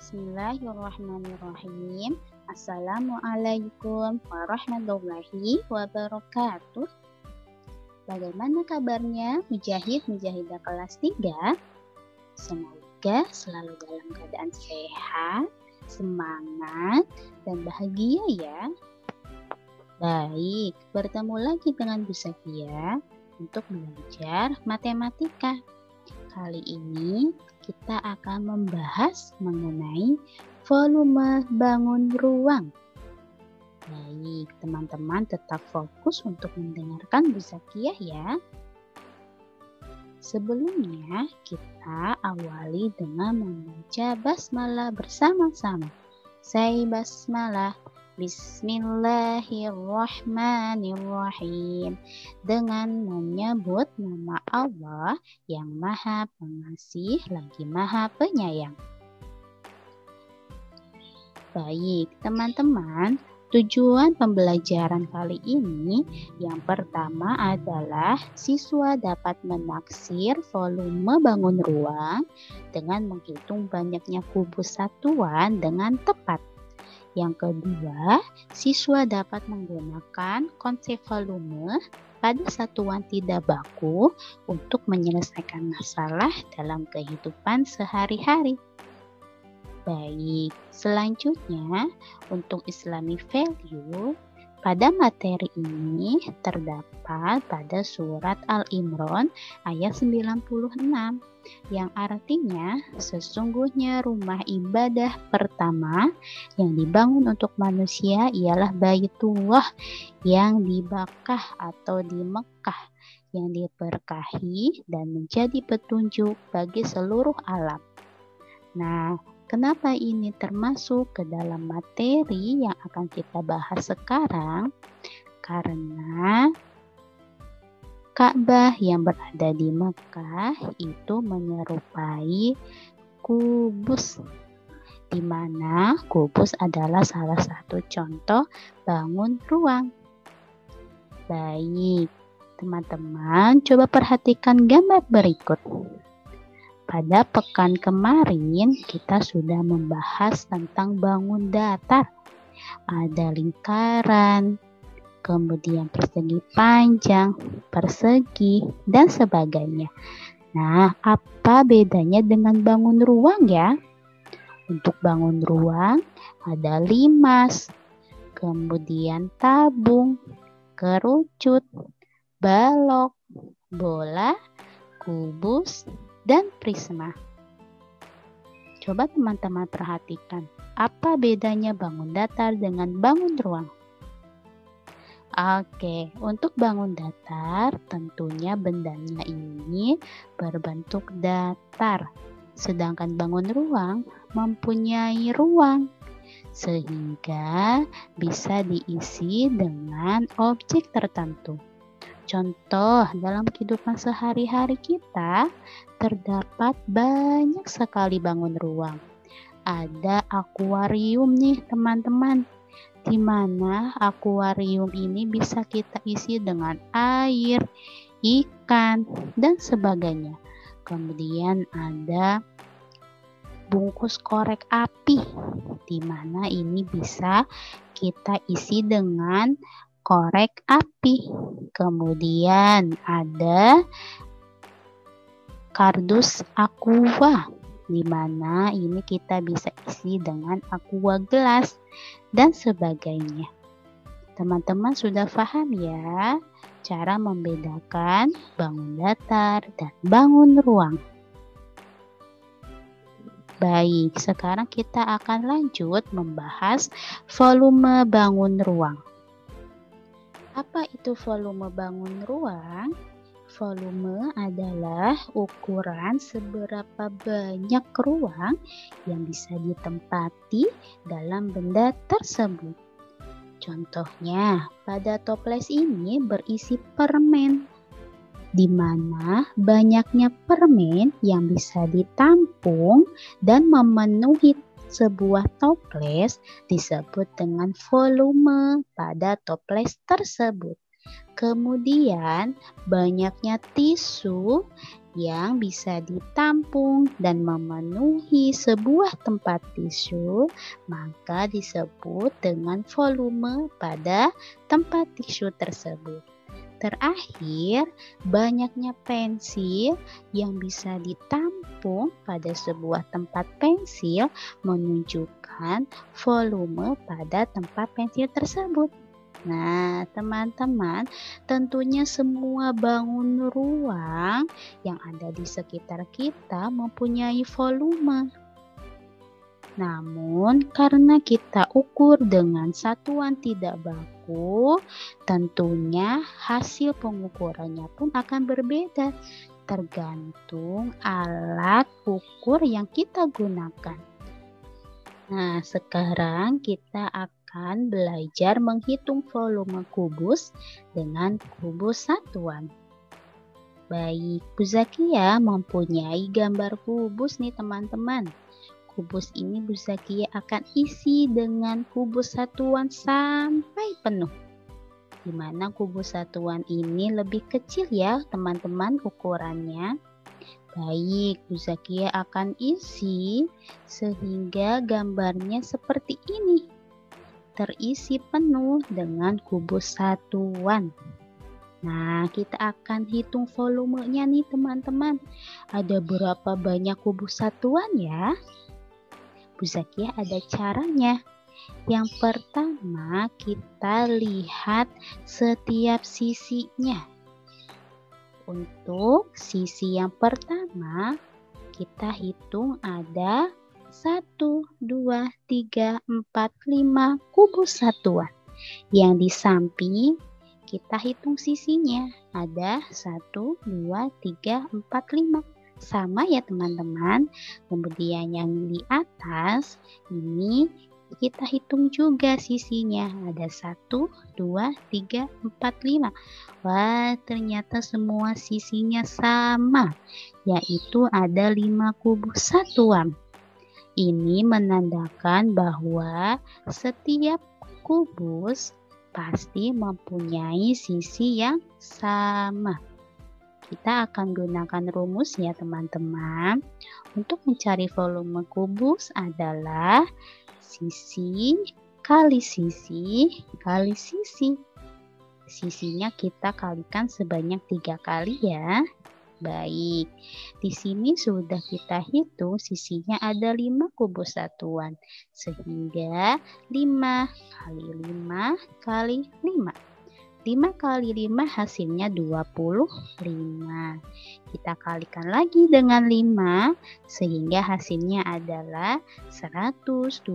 Bismillahirrahmanirrahim. Assalamualaikum warahmatullahi wabarakatuh. Bagaimana kabarnya Mujahid-Mujahidah kelas 3? Semoga selalu dalam keadaan sehat, semangat, dan bahagia ya. Baik, bertemu lagi dengan Bu Safia untuk belajar matematika. Kali ini kita akan membahas mengenai volume bangun ruang. Baik, teman-teman tetap fokus untuk mendengarkan Bu Zakiah ya. Sebelumnya kita awali dengan membaca basmalah bersama-sama. Say basmalah. Bismillahirrahmanirrahim. Dengan menyebut nama Allah yang Maha Pengasih lagi Maha Penyayang. Baik, teman-teman, tujuan pembelajaran kali ini yang pertama adalah siswa dapat menaksir volume bangun ruang dengan menghitung banyaknya kubus satuan dengan tepat. Yang kedua, siswa dapat menggunakan konsep volume pada satuan tidak baku untuk menyelesaikan masalah dalam kehidupan sehari-hari. Baik, selanjutnya untuk Islamic value, pada materi ini terdapat pada surat Al-Imran ayat 96 yang artinya sesungguhnya rumah ibadah pertama yang dibangun untuk manusia ialah Baitullah yang di Bakkah atau di Mekah yang diberkahi dan menjadi petunjuk bagi seluruh alam. Nah, kenapa ini termasuk ke dalam materi yang akan kita bahas sekarang? Karena Ka'bah yang berada di Mekah itu menyerupai kubus, di mana kubus adalah salah satu contoh bangun ruang. Baik, teman-teman, coba perhatikan gambar berikut. Pada pekan kemarin kita sudah membahas tentang bangun datar. Ada lingkaran, kemudian persegi panjang, persegi, dan sebagainya. Nah, apa bedanya dengan bangun ruang ya? Untuk bangun ruang ada limas, kemudian tabung, kerucut, balok, bola, kubus, dan prisma. Coba teman-teman perhatikan, apa bedanya bangun datar dengan bangun ruang? Oke, untuk bangun datar tentunya bendanya ini berbentuk datar. Sedangkan bangun ruang mempunyai ruang sehingga bisa diisi dengan objek tertentu. Contoh, dalam kehidupan sehari-hari kita terdapat banyak sekali bangun ruang. Ada akuarium nih teman-teman, di mana akuarium ini bisa kita isi dengan air, ikan, dan sebagainya. Kemudian ada bungkus korek api, di mana ini bisa kita isi dengan korek api. Kemudian ada kardus aqua, di mana ini kita bisa isi dengan aqua gelas dan sebagainya. Teman-teman sudah paham ya cara membedakan bangun datar dan bangun ruang. Baik, sekarang kita akan lanjut membahas volume bangun ruang. Apa itu volume bangun ruang? Volume adalah ukuran seberapa banyak ruang yang bisa ditempati dalam benda tersebut. Contohnya, pada toples ini berisi permen, di mana banyaknya permen yang bisa ditampung dan memenuhi sebuah toples disebut dengan volume pada toples tersebut. Kemudian banyaknya tisu yang bisa ditampung dan memenuhi sebuah tempat tisu, maka disebut dengan volume pada tempat tisu tersebut. Terakhir, banyaknya pensil yang bisa ditampung pada sebuah tempat pensil menunjukkan volume pada tempat pensil tersebut. Nah, teman-teman, tentunya semua bangun ruang yang ada di sekitar kita mempunyai volume. Namun, karena kita ukur dengan satuan tidak baku, tentunya hasil pengukurannya pun akan berbeda, tergantung alat ukur yang kita gunakan. Nah, sekarang kita akan belajar menghitung volume kubus dengan kubus satuan. Baik, Bu Zakia mempunyai gambar kubus nih teman-teman. Kubus ini Bu Zakia akan isi dengan kubus satuan sampai penuh. Di mana kubus satuan ini lebih kecil ya teman-teman ukurannya. Baik, Bu Zakia akan isi sehingga gambarnya seperti ini. Terisi penuh dengan kubus satuan. Nah, kita akan hitung volumenya nih teman-teman. Ada berapa banyak kubus satuan ya? Bu Zakia ada caranya. Yang pertama, kita lihat setiap sisinya. Untuk sisi yang pertama, kita hitung ada 1, 2, 3, 4, 5 kubus satuan. Yang di samping, kita hitung sisinya. Ada 1, 2, 3, 4, 5. Sama ya teman-teman. Kemudian yang di atas, ini kita hitung juga sisinya. Ada 1, 2, 3, 4, 5. Wah, ternyata semua sisinya sama, yaitu ada 5 kubus satuan. Ini menandakan bahwa setiap kubus pasti mempunyai sisi yang sama. Kita akan gunakan rumus ya teman-teman. Untuk mencari volume kubus adalah sisi kali sisi kali sisi. Sisinya kita kalikan sebanyak 3 kali ya. Baik, di sini sudah kita hitung sisinya ada 5 kubus satuan. Sehingga 5 kali 5 kali 5. 5 kali 5 hasilnya 25. Kita kalikan lagi dengan 5 sehingga hasilnya adalah 125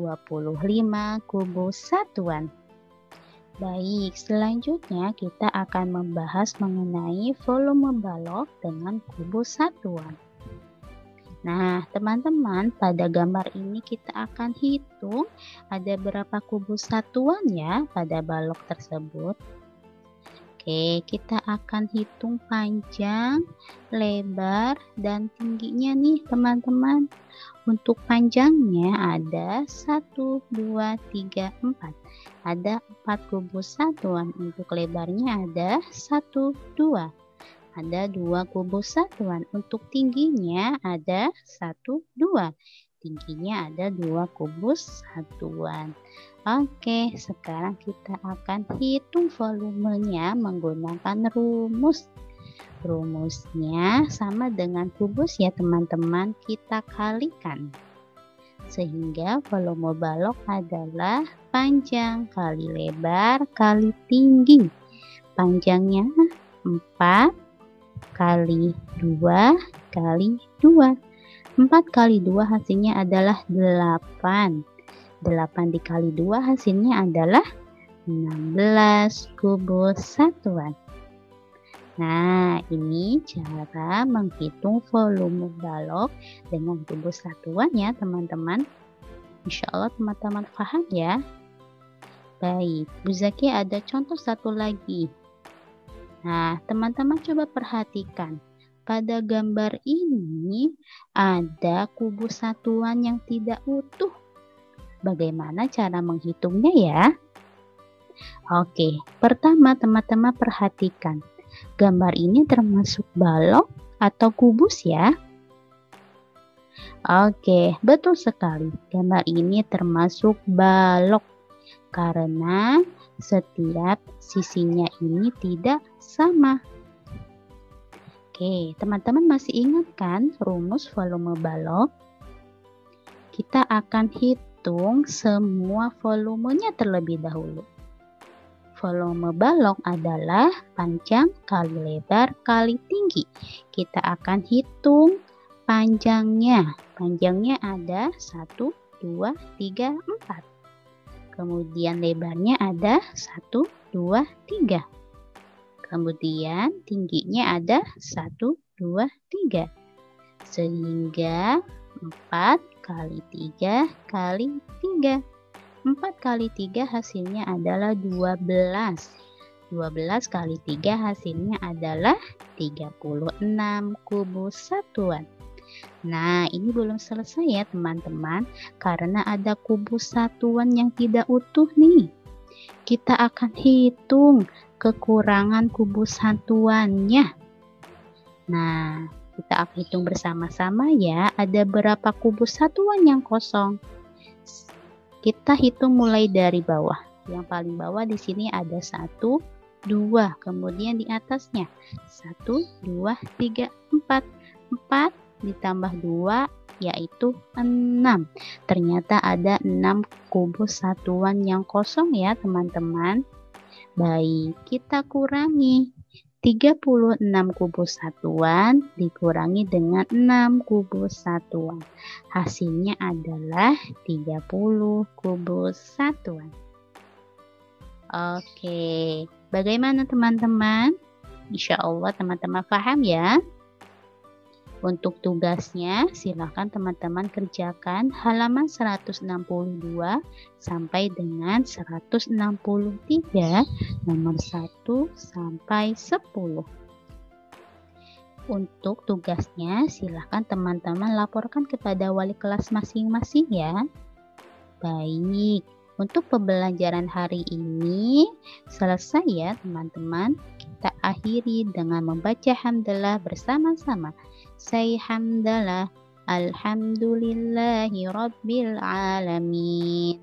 kubus satuan. Baik, selanjutnya kita akan membahas mengenai volume balok dengan kubus satuan. Nah, teman-teman, pada gambar ini kita akan hitung ada berapa kubus satuan ya pada balok tersebut. Oke, kita akan hitung panjang, lebar, dan tingginya nih teman-teman. Untuk panjangnya ada 1, 2, 3, 4. Ada 4 kubus satuan. Untuk lebarnya ada 1, 2. Ada 2 kubus satuan. Untuk tingginya ada 1, 2. Tingginya ada 2 kubus satuan. Oke, sekarang kita akan hitung volumenya menggunakan rumus. Rumusnya sama dengan kubus ya teman-teman, kita kalikan. Sehingga volume balok adalah panjang kali lebar kali tinggi. Panjangnya 4 kali 2 kali 2. 4 kali 2 hasilnya adalah 8. 8 dikali 2 hasilnya adalah 16 kubus satuan. Nah, ini cara menghitung volume balok dengan kubus satuan ya teman-teman. Insya Allah teman-teman paham ya. Baik, Bu Zakia ada contoh satu lagi. Nah, teman-teman coba perhatikan. Pada gambar ini ada kubus satuan yang tidak utuh. Bagaimana cara menghitungnya ya? Oke, pertama teman-teman perhatikan. gambar ini termasuk balok atau kubus ya? Oke, betul sekali. Gambar ini termasuk balok karena setiap sisinya ini tidak sama. Oke, teman-teman masih ingat kan rumus volume balok? Kita akan hitung semua volumenya terlebih dahulu. Volume balok adalah panjang kali lebar kali tinggi. Kita akan hitung panjangnya. Panjangnya ada 1, 2, 3, 4. Kemudian lebarnya ada 1, 2, 3. Kemudian tingginya ada 1, 2, 3. Sehingga 4 kali 3 kali 3. 4 kali 3 hasilnya adalah 12. 12 kali 3 hasilnya adalah 36 kubus satuan. Nah, ini belum selesai ya teman-teman, karena ada kubus satuan yang tidak utuh nih. Kita akan hitung kekurangan kubus satuannya. Nah, kita akan hitung bersama-sama ya, ada berapa kubus satuan yang kosong. Kita hitung mulai dari bawah. Yang paling bawah di sini ada 1, 2, kemudian di atasnya 1, 2, 3, 4. 4 ditambah 2 yaitu 6. Ternyata ada 6 kubus satuan yang kosong ya teman-teman. Baik, kita kurangi. 36 kubus satuan dikurangi dengan 6 kubus satuan. Hasilnya adalah 30 kubus satuan. Oke, bagaimana teman-teman? Insya Allah teman-teman paham ya. Untuk tugasnya, silakan teman-teman kerjakan halaman 162 sampai dengan 163, nomor 1 sampai 10. Untuk tugasnya, silakan teman-teman laporkan kepada wali kelas masing-masing ya. Baik, untuk pembelajaran hari ini selesai ya teman-teman. Kita akhiri dengan membaca hamdalah bersama-sama. Say hamdalah, alhamdulillahi rabbil alamin.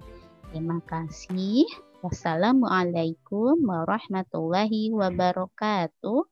Terima kasih. Wassalamualaikum warahmatullahi wabarakatuh.